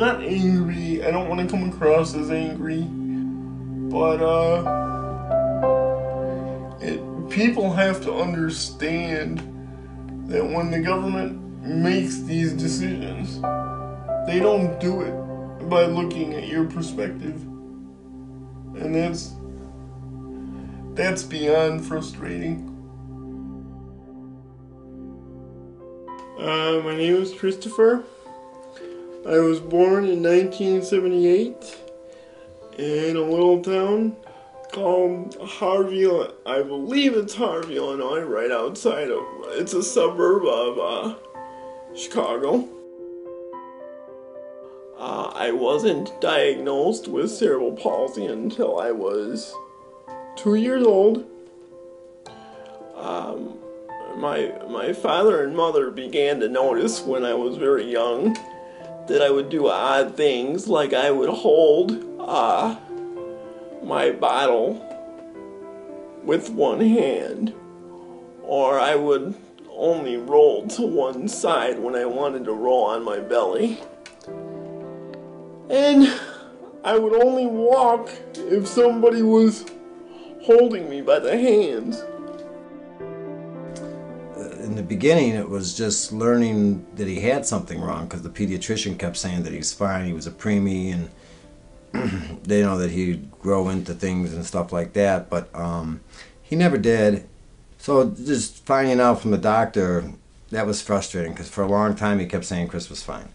not angry. I don't want to come across as angry. But, people have to understand that when the government makes these decisions, they don't do it by looking at your perspective. And that's beyond frustrating. My name is Christopher. I was born in 1978 in a little town called Harvey, I believe it's Harvey, Illinois, right outside of, it's a suburb of Chicago. I wasn't diagnosed with cerebral palsy until I was 2 years old. My father and mother began to notice when I was very young that I would do odd things, like I would hold my bottle with one hand, or I would only roll to one side when I wanted to roll on my belly, and I would only walk if somebody was holding me by the hands. In the beginning, it was just learning that he had something wrong, because the pediatrician kept saying that he's fine, he was a preemie, and they know that he'd grow into things and stuff like that, but he never did. So just finding out from the doctor, that was frustrating, because for a long time he kept saying Chris was fine.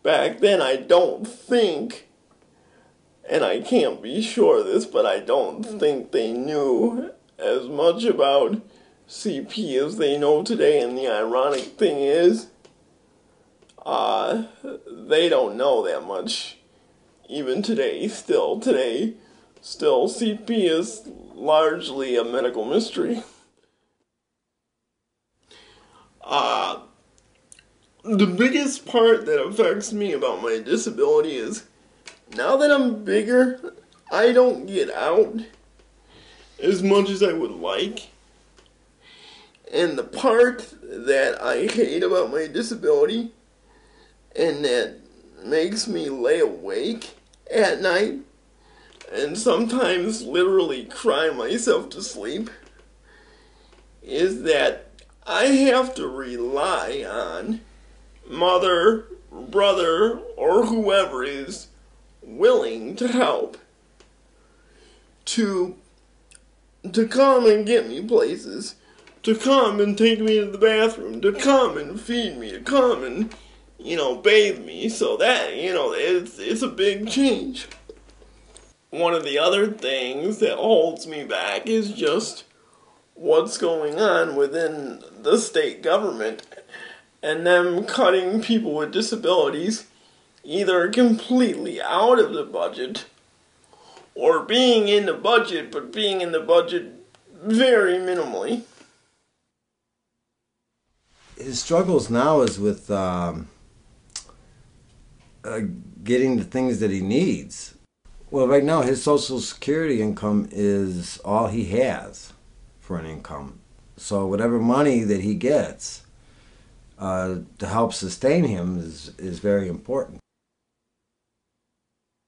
Back then, I don't think, and I can't be sure of this, but I don't think they knew as much about CP as they know today, and the ironic thing is, they don't know that much. Even today, still CP is largely a medical mystery. The biggest part that affects me about my disability is, now that I'm bigger, I don't get out as much as I would like. And the part that I hate about my disability, and that makes me lay awake at night, and sometimes literally cry myself to sleep, is that I have to rely on mother, brother, or whoever is willing to help to come and get me places, to come and take me to the bathroom, to come and feed me, to come and, bathe me. So that, it's a big change. One of the other things that holds me back is just what's going on within the state government, and them cutting people with disabilities either completely out of the budget, or being in the budget, but being in the budget very minimally. His struggles now is with getting the things that he needs. Well, right now his Social Security income is all he has for an income. So whatever money that he gets to help sustain him is very important.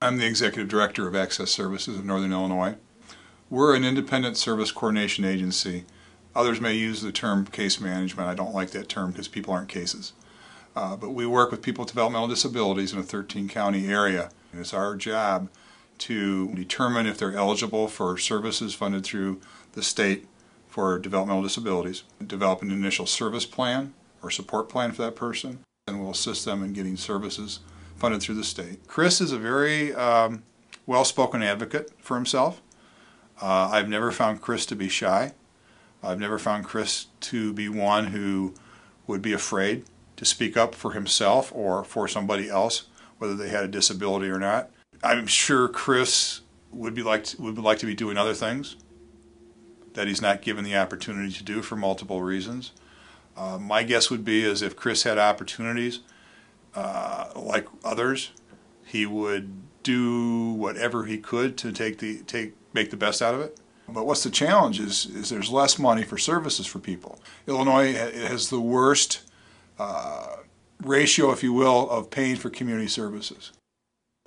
I'm the Executive Director of Access Services of Northern Illinois. We're an independent service coordination agency. Others may use the term case management. I don't like that term because people aren't cases. But we work with people with developmental disabilities in a 13-county area. And it's our job to determine if they're eligible for services funded through the state for developmental disabilities, develop an initial service plan or support plan for that person, and we'll assist them in getting services funded through the state. Chris is a very well-spoken advocate for himself. I've never found Chris to be shy. I've never found Chris to be one who would be afraid to speak up for himself or for somebody else, whether they had a disability or not. I'm sure Chris would like to be doing other things that he's not given the opportunity to do for multiple reasons. My guess would be is if Chris had opportunities like others, he would do whatever he could to make the best out of it. But what's the challenge is there's less money for services for people. Illinois has the worst ratio, if you will, of paying for community services.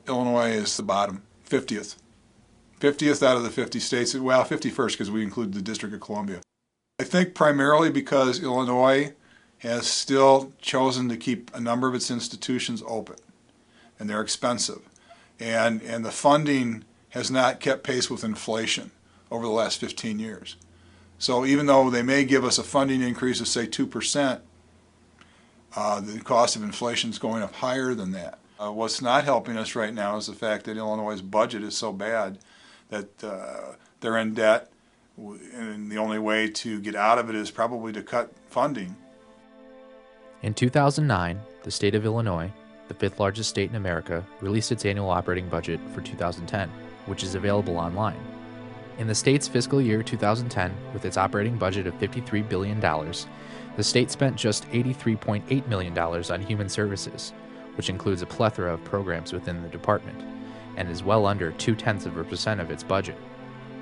Illinois is the bottom, 50th. 50th out of the 50 states, well, 51st because we include the District of Columbia. I think primarily because Illinois has still chosen to keep a number of its institutions open, and they're expensive. And the funding has not kept pace with inflation over the last 15 years. So even though they may give us a funding increase of, say, 2%, the cost of inflation is going up higher than that. What's not helping us right now is the fact that Illinois' budget is so bad that they're in debt, and the only way to get out of it is probably to cut funding. In 2009, the state of Illinois, the fifth largest state in America, released its annual operating budget for 2010, which is available online. In the state's fiscal year 2010, with its operating budget of $53 billion, the state spent just $83.8 million on human services, which includes a plethora of programs within the department, and is well under 0.2% of its budget,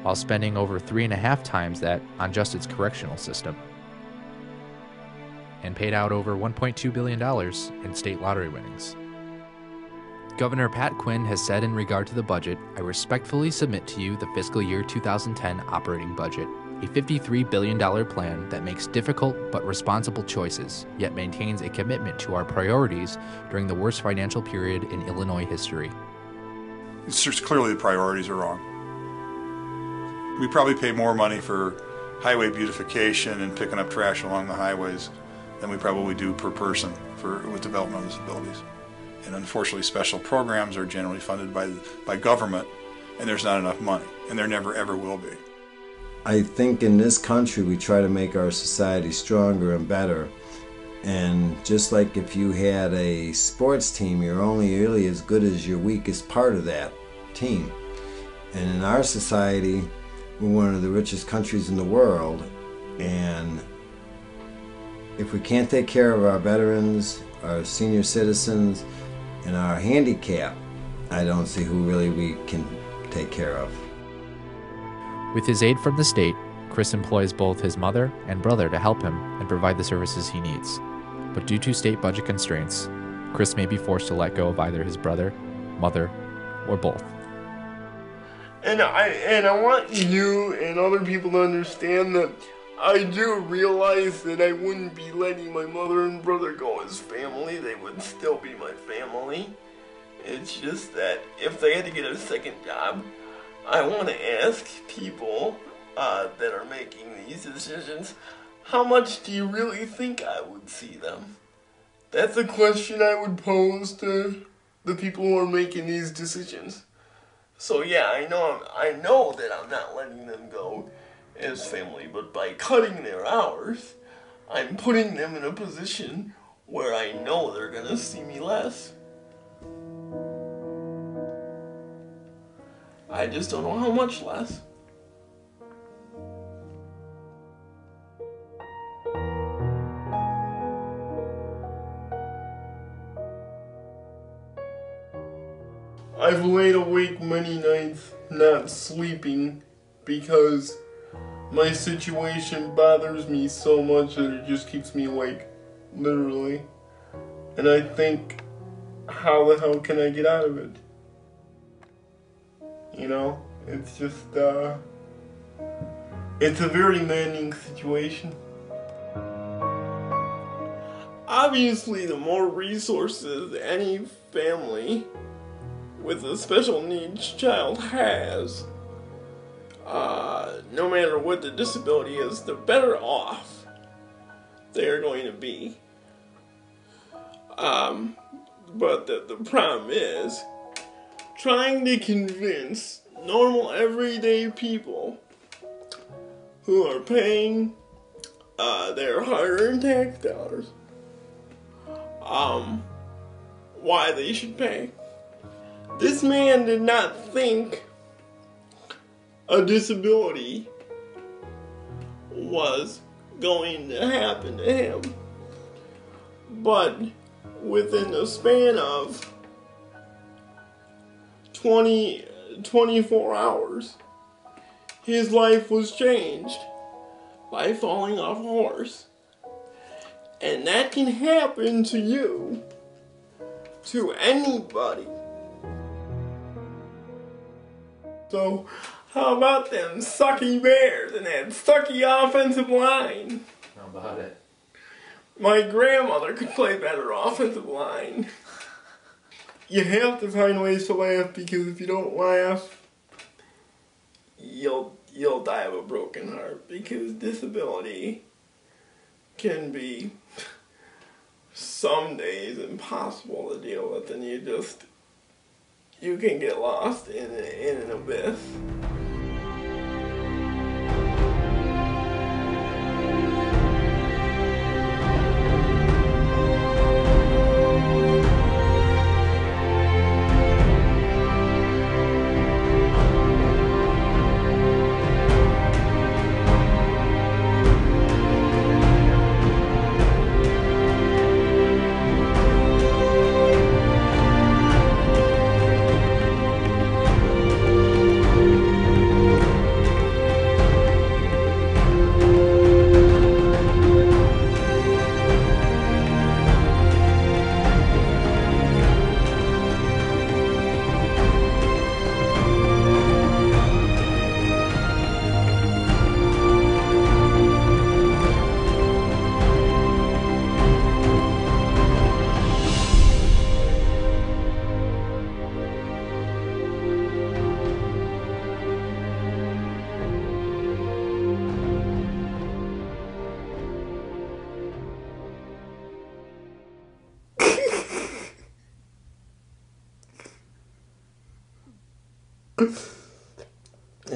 while spending over 3.5 times that on just its correctional system, and paid out over $1.2 billion in state lottery winnings. Governor Pat Quinn has said in regard to the budget, "I respectfully submit to you the fiscal year 2010 operating budget, a $53 billion plan that makes difficult but responsible choices, yet maintains a commitment to our priorities during the worst financial period in Illinois history." It's just clearly the priorities are wrong. We probably pay more money for highway beautification and picking up trash along the highways than we probably do per person with developmental disabilities. And unfortunately, special programs are generally funded by government, and there's not enough money, and there never ever will be. I think in this country we try to make our society stronger and better. And just like if you had a sports team, you're only really as good as your weakest part of that team. And in our society, we're one of the richest countries in the world, and if we can't take care of our veterans, our senior citizens, and our handicapped, I don't see who really we can take care of. With his aid from the state, Chris employs both his mother and brother to help him and provide the services he needs. But due to state budget constraints, Chris may be forced to let go of either his brother, mother, or both. And I want you and other people to understand that I do realize that I wouldn't be letting my mother and brother go as family. They would still be my family. It's just that if they had to get a second job, I want to ask people that are making these decisions, how much do you really think I would see them? That's a question I would pose to the people who are making these decisions. So yeah, I know that I'm not letting them go as family, but by cutting their hours, I'm putting them in a position where I know they're gonna see me less. I just don't know how much less. I've laid awake many nights not sleeping because my situation bothers me so much that it just keeps me awake, literally. And I think, how the hell can I get out of it? You know, it's just, it's a very maddening situation. Obviously, the more resources any family with a special needs child has, no matter what the disability is, the better off they are going to be. But the problem is trying to convince normal everyday people who are paying their hard-earned tax dollars why they should pay. This man did not think a disability was going to happen to him. But within the span of 24 hours, his life was changed by falling off a horse. And that can happen to you, to anybody. So, how about them sucky Bears and that sucky offensive line? How about it? My grandmother could play better offensive line. You have to find ways to laugh, because if you don't laugh, you'll die of a broken heart, because disability can be some days impossible to deal with, and you can get lost in an abyss.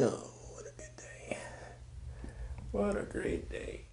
Oh, what a good day. What a great day.